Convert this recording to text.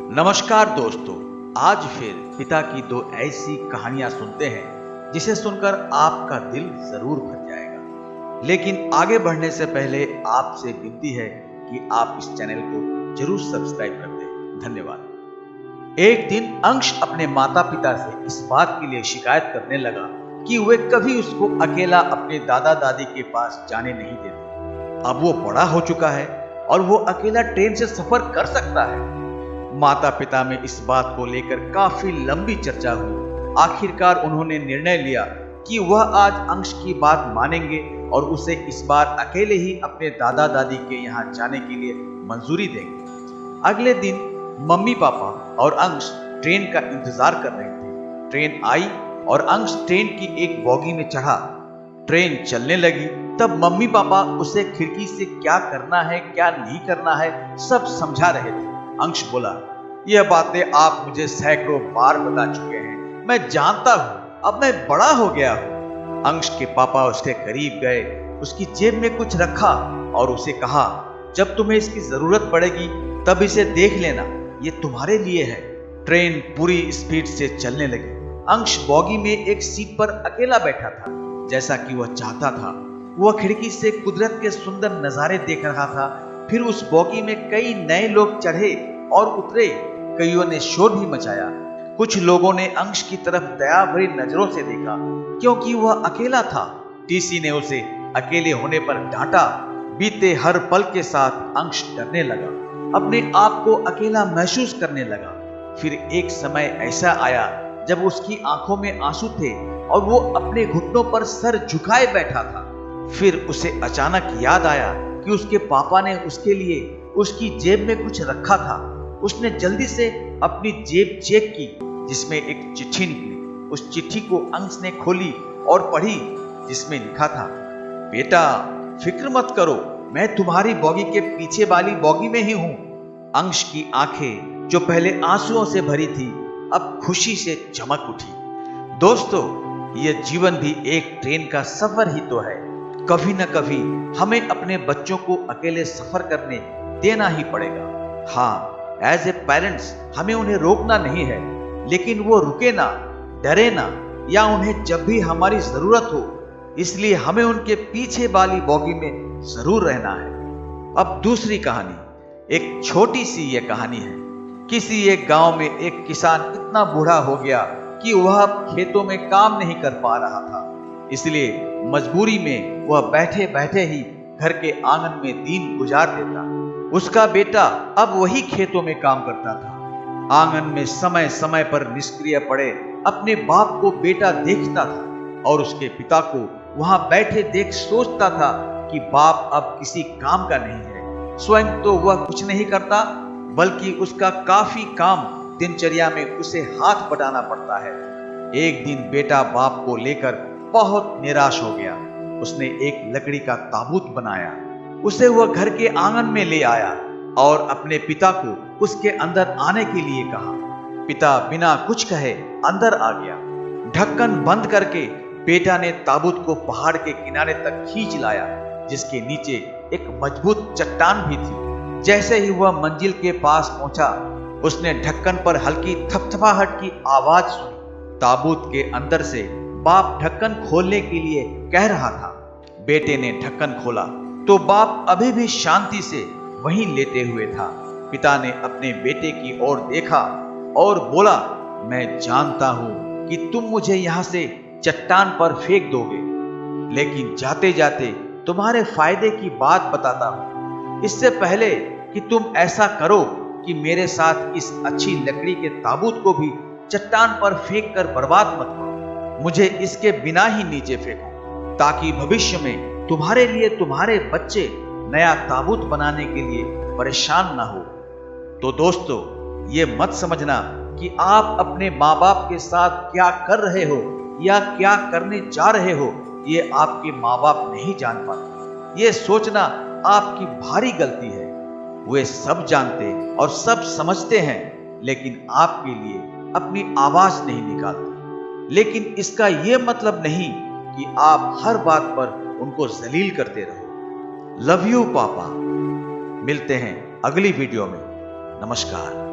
नमस्कार दोस्तों, आज फिर पिता की दो ऐसी कहानियां सुनते हैं जिसे सुनकर आपका दिल जरूर भर जाएगा। लेकिन आगे बढ़ने से पहले आपसे विनती है कि आप इस चैनल को जरूर सब्सक्राइब कर दें। धन्यवाद। एक दिन अंश अपने माता पिता से इस बात के लिए शिकायत करने लगा कि वे कभी उसको अकेला अपने दादा दादी के पास जाने नहीं देते। अब वो बड़ा हो चुका है और वो अकेला ट्रेन से सफर कर सकता है। माता पिता में इस बात को लेकर काफी लंबी चर्चा हुई। आखिरकार उन्होंने निर्णय लिया कि वह आज अंश की बात मानेंगे और उसे इस बार अकेले ही अपने दादा दादी के यहाँ जाने के लिए मंजूरी देंगे। अगले दिन मम्मी पापा और अंश ट्रेन का इंतजार कर रहे थे। ट्रेन आई और अंश ट्रेन की एक बोगी में चढ़ा। ट्रेन चलने लगी तब मम्मी पापा उसे खिड़की से क्या करना है क्या नहीं करना है सब समझा रहे थे। अंश बोला, यह बातें आप मुझे सैकड़ों बार बता चुके हैं, मैं जानता हूं, अब मैं बड़ा हो गया हूं। अंश के पापा उसके करीब गए, उसकी जेब में कुछ रखा और उसे कहा, जब तुम्हें इसकी जरूरत पड़ेगी तब इसे देख लेना, ये तुम्हारे लिए है। ट्रेन पूरी स्पीड से चलने लगी। अंश बोगी में एक सीट पर अकेला बैठा था, जैसा कि वह चाहता था। वह खिड़की से कुदरत के सुंदर नजारे देख रहा था। फिर उस बोगी में कई नए लोग चढ़े और उतरे। कईयों ने शोर भी मचाया। कुछ लोगों ने अंश की तरफ दया भरी नजरों से देखा, क्योंकि वह अकेला था। टीसी ने उसे अकेले होने पर डांटा। बीते हर पल के साथ अंश डरने लगा, अपने आप को अकेला महसूस करने लगा। फिर एक समय ऐसा आया जब उसकी आंखों में आंसू थे और वो अपने घुटनों पर सर झुकाए बैठा था। फिर उसे अचानक याद आया कि उसके पापा ने उसके लिए उसकी जेब में कुछ रखा था। उसने जल्दी से अपनी जेब चेक की, जिसमें एक चिट्ठी निकली। उस चिट्ठी को अंश ने खोली और पढ़ी, जिसमें लिखा था, बेटा फिक्र मत करो, मैं तुम्हारी बोगी के पीछे वाली बोगी में ही हूं। अंश की आंखें जो पहले आंसुओं से भरी थी अब खुशी से चमक उठी। दोस्तों, यह जीवन भी एक ट्रेन का सफर ही तो है। कभी न कभी हमें अपने बच्चों को अकेले सफर करने देना ही पड़ेगा। हाँ, एज ए पेरेंट्स हमें उन्हें रोकना नहीं है, लेकिन वो रुके ना, डरे ना, या उन्हें जब भी हमारी जरूरत हो, इसलिए हमें उनके पीछे वाली बोगी में जरूर रहना है। अब दूसरी कहानी, एक छोटी सी ये कहानी है। किसी एक गांव में एक किसान इतना बूढ़ा हो गया कि वह अब खेतों में काम नहीं कर पा रहा था। इसलिए मजबूरी में वह बैठे बैठे ही घर के आंगन में दिन गुजार देता। उसका बेटा अब वही खेतों में काम करता था। आंगन में समय समय पर निष्क्रिय पड़े अपने बाप को बेटा देखता था और उसके पिता को वहां बैठे देख सोचता था कि बाप अब किसी काम का नहीं है। स्वयं तो वह कुछ नहीं करता, बल्कि उसका काफी काम दिनचर्या में उसे हाथ बटाना पड़ता है। एक दिन बेटा बाप को लेकर बहुत निराश हो गया। उसने एक लकड़ी का ताबूत बनाया। उसे वह घर के आंगन में ले आया और अपने पिता को उसके अंदर आने के लिए कहा। पिता बिना कुछ कहे अंदर आ गया। ढक्कन बंद करके बेटा ने ताबूत को पहाड़ के किनारे तक खींच लाया, जिसके नीचे एक मजबूत चट्टान भी थी। जैसे ही वह मंजिल के पास पहुंचा, उसने ढक्कन पर हल्की थपथपाहट की आवाज सुनी। ताबूत के अंदर से बाप ढक्कन खोलने के लिए कह रहा था। बेटे ने ढक्कन खोला तो बाप अभी भी शांति से वहीं लेटे हुए था। पिता ने अपने बेटे की ओर देखा और बोला, मैं जानता हूं कि तुम मुझे यहां से चट्टान पर फेंक दोगे, लेकिन जाते जाते तुम्हारे फायदे की बात बताता हूं। इससे पहले कि तुम ऐसा करो कि मेरे साथ इस अच्छी लकड़ी के ताबूत को भी चट्टान पर फेंक कर बर्बाद मत करो। मुझे इसके बिना ही नीचे फेंको, ताकि भविष्य में तुम्हारे लिए तुम्हारे बच्चे नया ताबूत बनाने के लिए परेशान ना हो। तो दोस्तों, ये मत समझना कि आप अपने माँ बाप के साथ क्या कर रहे हो या क्या करने जा रहे हो, ये आपके माँ बाप नहीं जान पाते। ये सोचना आपकी भारी गलती है। वे सब जानते और सब समझते हैं, लेकिन आपके लिए अपनी आवाज नहीं निकालते। लेकिन इसका यह मतलब नहीं कि आप हर बात पर उनको जलील करते रहो। लव यू पापा। मिलते हैं अगली वीडियो में। नमस्कार।